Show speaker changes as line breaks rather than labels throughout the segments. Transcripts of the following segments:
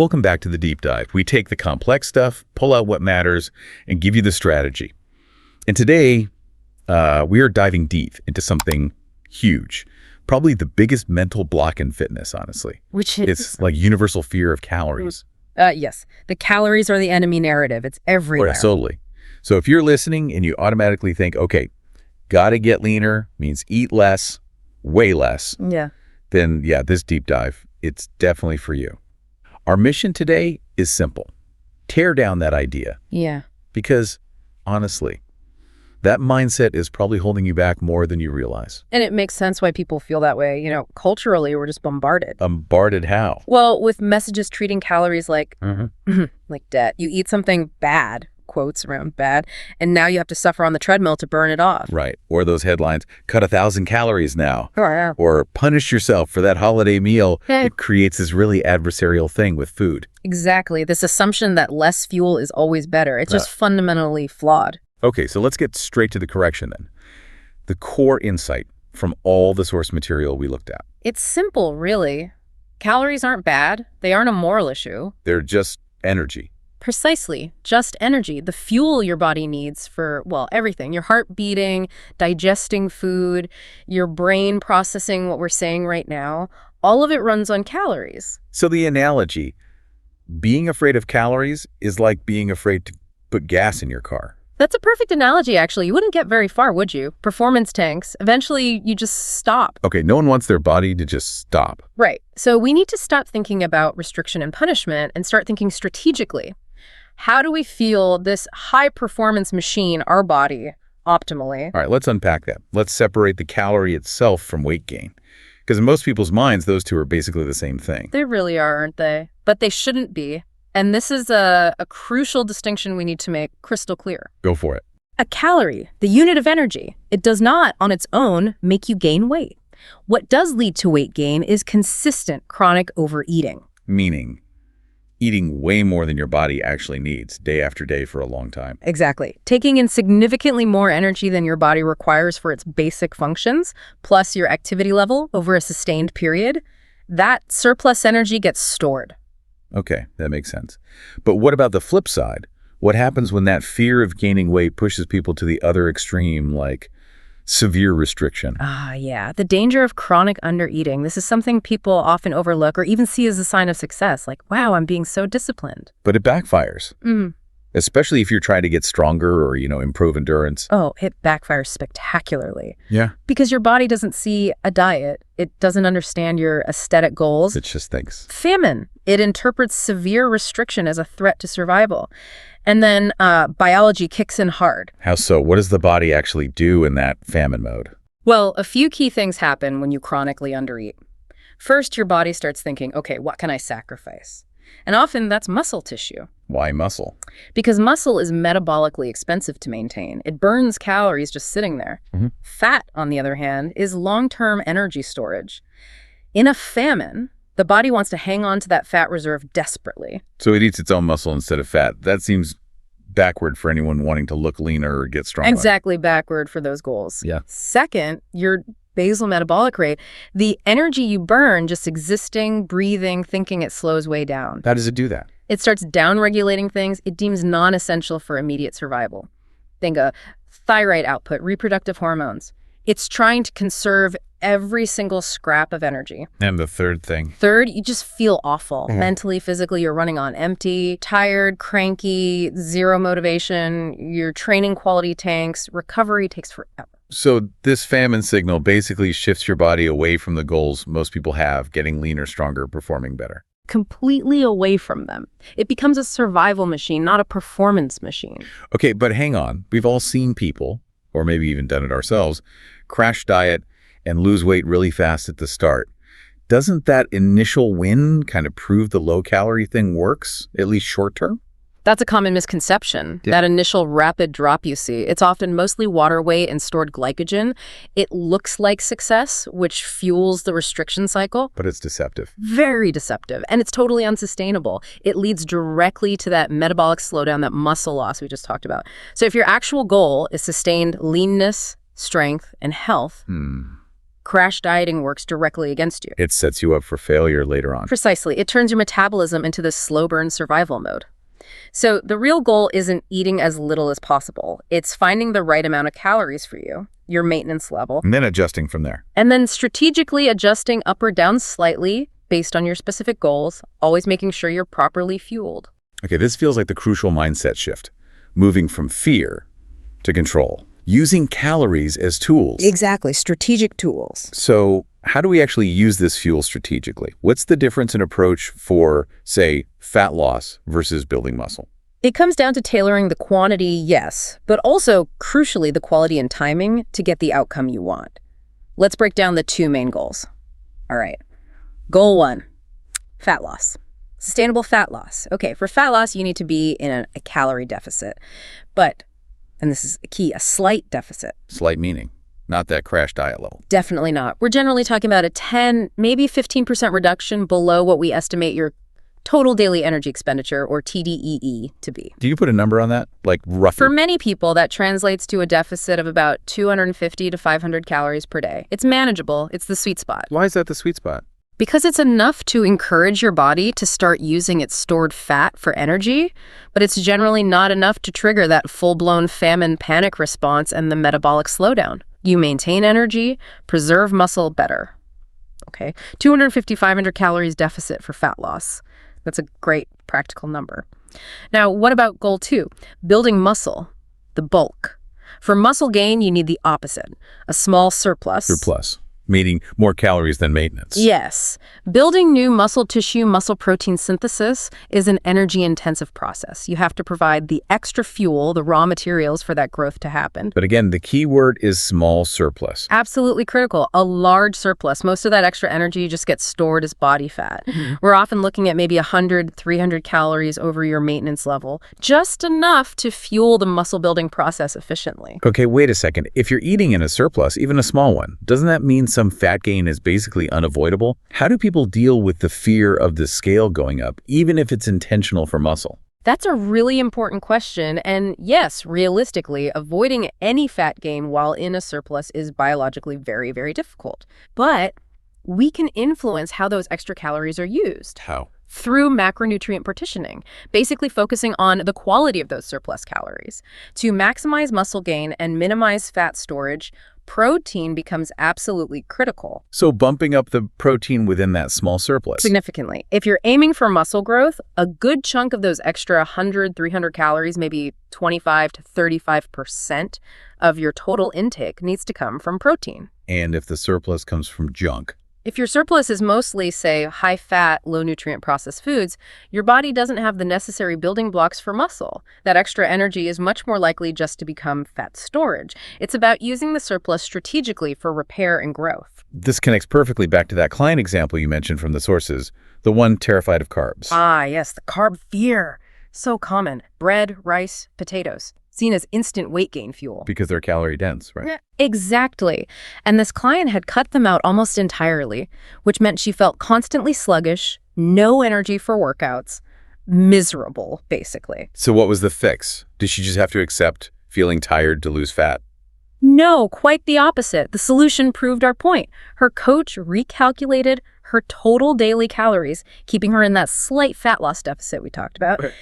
Welcome back to the deep dive. We take the complex stuff, pull out what matters, and give you the strategy. And today, we are diving deep into something huge, probably the biggest mental block in fitness, honestly.
Which is?
It's like universal fear of calories.
Yes. The calories are the enemy narrative. It's everywhere.
Yeah, totally. So if you're listening and you automatically think, okay, gotta get leaner, means eat less, way less, then yeah, this deep dive, it's definitely for you. Our mission today is simple. Tear down that idea.
Yeah.
Because honestly, that mindset is probably holding you back more than you realize.
And it makes sense why people feel that way. You know, culturally, we're just bombarded.
Bombarded how?
Well, with messages treating calories like like debt. You eat something bad, quotes around bad, and now you have to suffer on the treadmill to burn it off.
Right. Or those headlines, cut 1,000 calories now.
Oh, yeah.
Or punish yourself for that holiday meal. It creates this really adversarial thing with food.
Exactly. This assumption that less fuel is always better. It's just fundamentally flawed.
Okay, so let's get straight to the correction then. The core insight from all the source material we looked at.
It's simple, really. Calories aren't bad. They aren't a moral issue.
They're just energy.
Precisely. Just energy. The fuel your body needs for, well, everything. Your heart beating, digesting food, your brain processing what we're saying right now. All of it runs on calories.
So the analogy, being afraid of calories is like being afraid to put gas in your car.
That's a perfect analogy, actually. You wouldn't get very far, would you? Performance tanks. Eventually, you just stop.
Okay, no one wants their body to just stop.
Right. So we need to stop thinking about restriction and punishment and start thinking strategically. How do we fuel this high-performance machine, our body, optimally?
All right, let's unpack that. Let's separate the calorie itself from weight gain. Because in most people's minds, those two are basically the same thing.
They really are, aren't they? But they shouldn't be. And this is a crucial distinction we need to make crystal clear.
Go for it.
A calorie, the unit of energy, it does not, on its own, make you gain weight. What does lead to weight gain is consistent chronic overeating.
Meaning, eating way more than your body actually needs, day after day for a long time.
Exactly. Taking in significantly more energy than your body requires for its basic functions, plus your activity level over a sustained period, that surplus energy gets stored.
Okay, that makes sense. But what about the flip side? What happens when that fear of gaining weight pushes people to the other extreme, like severe restriction?
Yeah. The danger of chronic undereating. This is something people often overlook or even see as a sign of success. Like, wow, I'm being so disciplined.
But it backfires. Especially if you're trying to get stronger or, improve endurance.
Oh, it backfires spectacularly.
Yeah.
Because your body doesn't see a diet. It doesn't understand your aesthetic goals.
It just thinks.
Famine. It interprets severe restriction as a threat to survival. And then biology kicks in hard.
How so? What does the body actually do in that famine mode?
Well, a few key things happen when you chronically undereat. First, your body starts thinking, okay, what can I sacrifice? And often that's muscle tissue.
Why muscle?
Because muscle is metabolically expensive to maintain. It burns calories just sitting there. Fat, on the other hand, is long-term energy storage. In a famine, the body wants to hang on to that fat reserve desperately.
So it eats its own muscle instead of fat. That seems backward for anyone wanting to look leaner or get stronger.
Exactly backward for those goals.
Yeah.
Second, your basal metabolic rate, the energy you burn just existing, breathing, thinking, it slows way down.
How does it do that?
It starts down-regulating things it deems non-essential for immediate survival. Think of thyroid output, reproductive hormones. It's trying to conserve every single scrap of energy.
And the third thing?
Third, you just feel awful. Mentally, physically, you're running on empty, tired, cranky, zero motivation. Your training quality tanks. Recovery takes forever.
So this famine signal basically shifts your body away from the goals most people have, getting leaner, stronger, performing better.
Completely away from them. It becomes a survival machine, not a performance machine.
Okay, but hang on. We've all seen people, or maybe even done it ourselves, crash diet and lose weight really fast at the start. Doesn't that initial win kind of prove the low-calorie thing works, at least short-term?
That's a common misconception.
Yeah.
That initial rapid drop you see, it's often mostly water weight and stored glycogen. It looks like success, which fuels the restriction cycle.
But it's deceptive.
Very deceptive. And it's totally unsustainable. It leads directly to that metabolic slowdown, that muscle loss we just talked about. So if your actual goal is sustained leanness, strength, and health, Crash dieting works directly against you.
It sets you up for failure later on.
Precisely. It turns your metabolism into this slow burn survival mode. So the real goal isn't eating as little as possible. It's finding the right amount of calories for you, your maintenance level.
And then adjusting from there.
And then strategically adjusting up or down slightly based on your specific goals, always making sure you're properly fueled.
Okay, this feels like the crucial mindset shift. Moving from fear to control. Using calories as tools.
Exactly, strategic tools.
So how do we actually use this fuel strategically? What's the difference in approach for, say, fat loss versus building muscle?
It comes down to tailoring the quantity, yes, but also, crucially, the quality and timing to get the outcome you want. Let's break down the two main goals. All right. Goal 1, fat loss. Sustainable fat loss. Okay, for fat loss, you need to be in a calorie deficit. But, and this is key, a slight deficit.
Slight meaning, not that crash diet level.
Definitely not. We're generally talking about a 10, maybe 15% reduction below what we estimate your total daily energy expenditure, or TDEE, to be.
Do you put a number on that? Like roughly?
For many people, that translates to a deficit of about 250 to 500 calories per day. It's manageable. It's the sweet spot.
Why is that the sweet spot?
Because it's enough to encourage your body to start using its stored fat for energy, but it's generally not enough to trigger that full-blown famine panic response and the metabolic slowdown. You maintain energy, preserve muscle better. Okay, 250, 500 calories deficit for fat loss. That's a great practical number. Now, what about goal 2? Building muscle, the bulk. For muscle gain, you need the opposite, a small surplus.
Surplus, meaning more calories than maintenance.
Yes. Building new muscle tissue, muscle protein synthesis is an energy-intensive process. You have to provide the extra fuel, the raw materials for that growth to happen.
But again, the key word is small surplus.
Absolutely critical. A large surplus. Most of that extra energy just gets stored as body fat. We're often looking at maybe 100, 300 calories over your maintenance level, just enough to fuel the muscle-building process efficiently.
Okay, wait a second. If you're eating in a surplus, even a small one, doesn't that mean some fat gain is basically unavoidable? How do people deal with the fear of the scale going up, even if it's intentional for muscle?
That's a really important question, and yes, realistically, avoiding any fat gain while in a surplus is biologically very, very difficult. But we can influence how those extra calories are used.
How?
Through macronutrient partitioning, basically focusing on the quality of those surplus calories. To maximize muscle gain and minimize fat storage, protein becomes absolutely critical.
So bumping up the protein within that small surplus.
Significantly. If you're aiming for muscle growth, a good chunk of those extra 100, 300 calories, maybe 25 to 35% of your total intake needs to come from protein.
And if the surplus comes from junk?
If your surplus is mostly, say, high-fat, low-nutrient processed foods, your body doesn't have the necessary building blocks for muscle. That extra energy is much more likely just to become fat storage. It's about using the surplus strategically for repair and growth.
This connects perfectly back to that client example you mentioned from the sources, the one terrified of carbs.
Ah, yes, the carb fear. So common. Bread, rice, potatoes. Seen as instant weight gain fuel.
Because they're calorie dense, right?
Yeah, exactly. And this client had cut them out almost entirely, which meant she felt constantly sluggish, no energy for workouts, miserable, basically.
So what was the fix? Did she just have to accept feeling tired to lose fat?
No, quite the opposite. The solution proved our point. Her coach recalculated her total daily calories, keeping her in that slight fat loss deficit we talked about.
Right.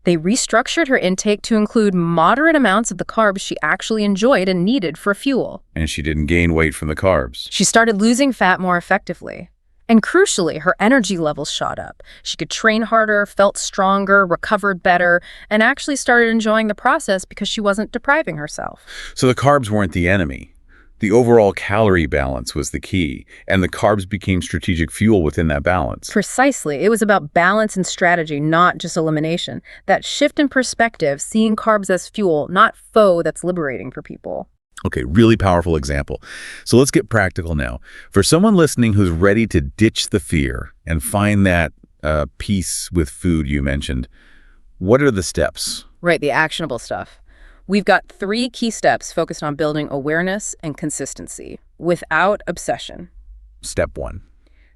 They restructured her intake to include moderate amounts of the carbs she actually enjoyed and needed for fuel.
And she didn't gain weight from the carbs.
She started losing fat more effectively. And crucially, her energy levels shot up. She could train harder, felt stronger, recovered better, and actually started enjoying the process because she wasn't depriving herself.
So the carbs weren't the enemy. The overall calorie balance was the key, and the carbs became strategic fuel within that balance.
Precisely. It was about balance and strategy, not just elimination. That shift in perspective, seeing carbs as fuel, not foe, that's liberating for people.
Okay, really powerful example. So let's get practical now. For someone listening who's ready to ditch the fear and find that peace with food you mentioned, what are the steps?
Right, the actionable stuff. We've got 3 key steps focused on building awareness and consistency without obsession.
Step 1.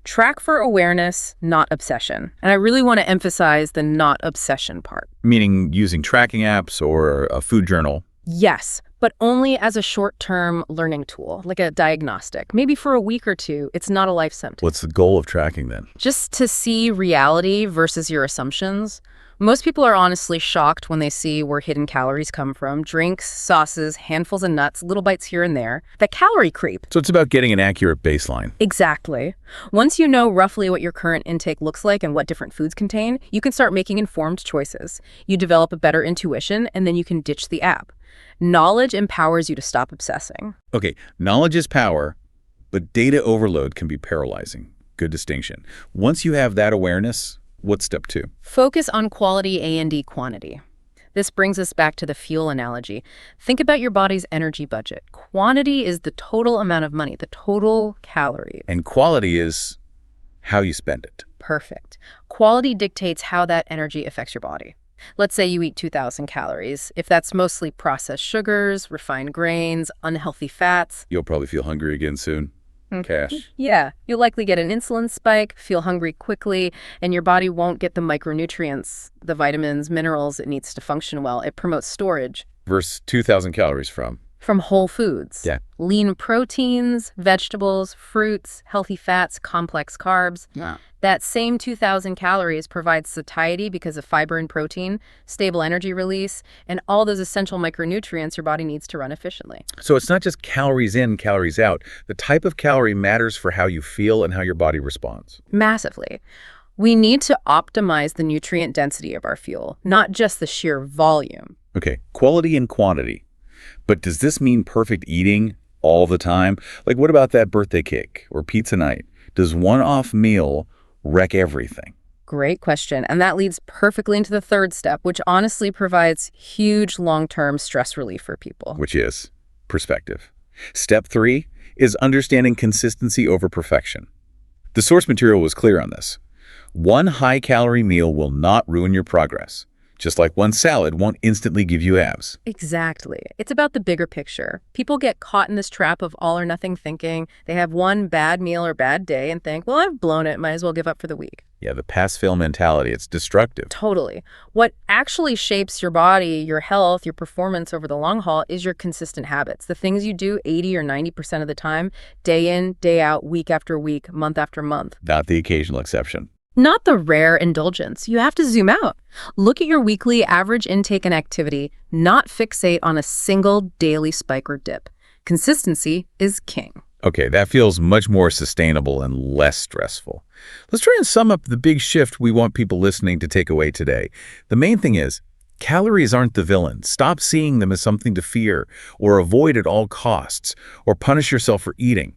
Track for awareness, not obsession. And I really want to emphasize the not obsession part.
Meaning using tracking apps or a food journal.
Yes, but only as a short-term learning tool, like a diagnostic. Maybe for a week or two, it's not a life sentence.
What's the goal of tracking then?
Just to see reality versus your assumptions. Most people are honestly shocked when they see where hidden calories come from. Drinks, sauces, handfuls of nuts, little bites here and there. That calorie creep.
So it's about getting an accurate baseline.
Exactly. Once you know roughly what your current intake looks like and what different foods contain, you can start making informed choices. You develop a better intuition, and then you can ditch the app. Knowledge empowers you to stop obsessing.
Okay, knowledge is power, but data overload can be paralyzing. Good distinction. Once you have that awareness, what's step 2?
Focus on quality and quantity. This brings us back to the fuel analogy. Think about your body's energy budget. Quantity is the total amount of money, the total calories.
And quality is how you spend it.
Perfect. Quality dictates how that energy affects your body. Let's say you eat 2,000 calories. If that's mostly processed sugars, refined grains, unhealthy fats.
You'll probably feel hungry again soon. Cash.
Yeah, you'll likely get an insulin spike, feel hungry quickly, and your body won't get the micronutrients, the vitamins, minerals it needs to function well. It promotes storage.
Versus 2,000 calories from
whole foods.
Yeah.
Lean proteins, vegetables, fruits, healthy fats, complex carbs.
Yeah.
That same 2,000 calories provides satiety because of fiber and protein, stable energy release, and all those essential micronutrients your body needs to run efficiently.
So it's not just calories in, calories out. The type of calorie matters for how you feel and how your body responds.
Massively. We need to optimize the nutrient density of our fuel, not just the sheer volume.
Okay, quality and quantity. But does this mean perfect eating all the time? Like, what about that birthday cake or pizza night? Does one-off meal wreck everything?
Great question. And that leads perfectly into the third step, which honestly provides huge long-term stress relief for people.
Which is perspective. Step 3 is understanding consistency over perfection. The source material was clear on this. One high-calorie meal will not ruin your progress. Just like one salad won't instantly give you abs.
Exactly. It's about the bigger picture. People get caught in this trap of all or nothing thinking. They have one bad meal or bad day and think, well, I've blown it, might as well give up for the week.
Yeah, the pass-fail mentality, it's destructive.
Totally. What actually shapes your body, your health, your performance over the long haul is your consistent habits. The things you do 80 or 90% of the time, day in, day out, week after week, month after month.
Not the occasional exception.
Not the rare indulgence. You have to zoom out. Look at your weekly average intake and activity, not fixate on a single daily spike or dip. Consistency is king.
Okay, that feels much more sustainable and less stressful. Let's try and sum up the big shift we want people listening to take away today. The main thing is, calories aren't the villain. Stop seeing them as something to fear or avoid at all costs or punish yourself for eating.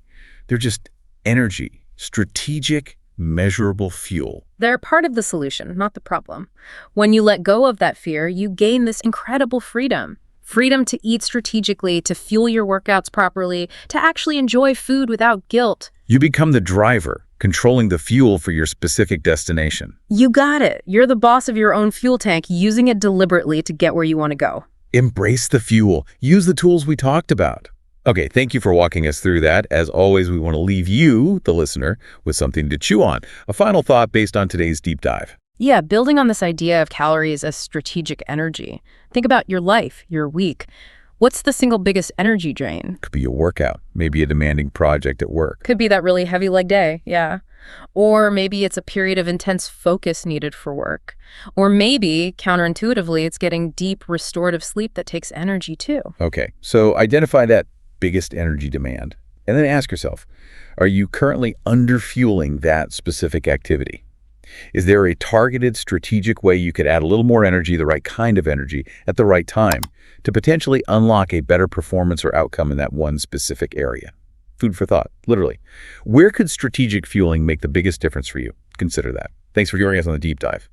They're just energy, strategic, measurable fuel.
They're part of the solution, not the problem. When you let go of that fear, you gain this incredible freedom. Freedom to eat strategically, to fuel your workouts properly, to actually enjoy food without guilt.
You become the driver, controlling the fuel for your specific destination.
You got it. You're the boss of your own fuel tank, using it deliberately to get where you want to go.
Embrace the fuel. Use the tools we talked about. Okay, thank you for walking us through that. As always, we want to leave you, the listener, with something to chew on. A final thought based on today's deep dive.
Yeah, building on this idea of calories as strategic energy. Think about your life, your week. What's the single biggest energy drain?
Could be a workout, maybe a demanding project at work.
Could be that really heavy leg day, yeah. Or maybe it's a period of intense focus needed for work. Or maybe, counterintuitively, it's getting deep restorative sleep that takes energy too.
Okay, so identify that biggest energy demand. And then ask yourself, are you currently underfueling that specific activity? Is there a targeted, strategic way you could add a little more energy, the right kind of energy, at the right time to potentially unlock a better performance or outcome in that one specific area? Food for thought, literally. Where could strategic fueling make the biggest difference for you? Consider that. Thanks for joining us on the deep dive.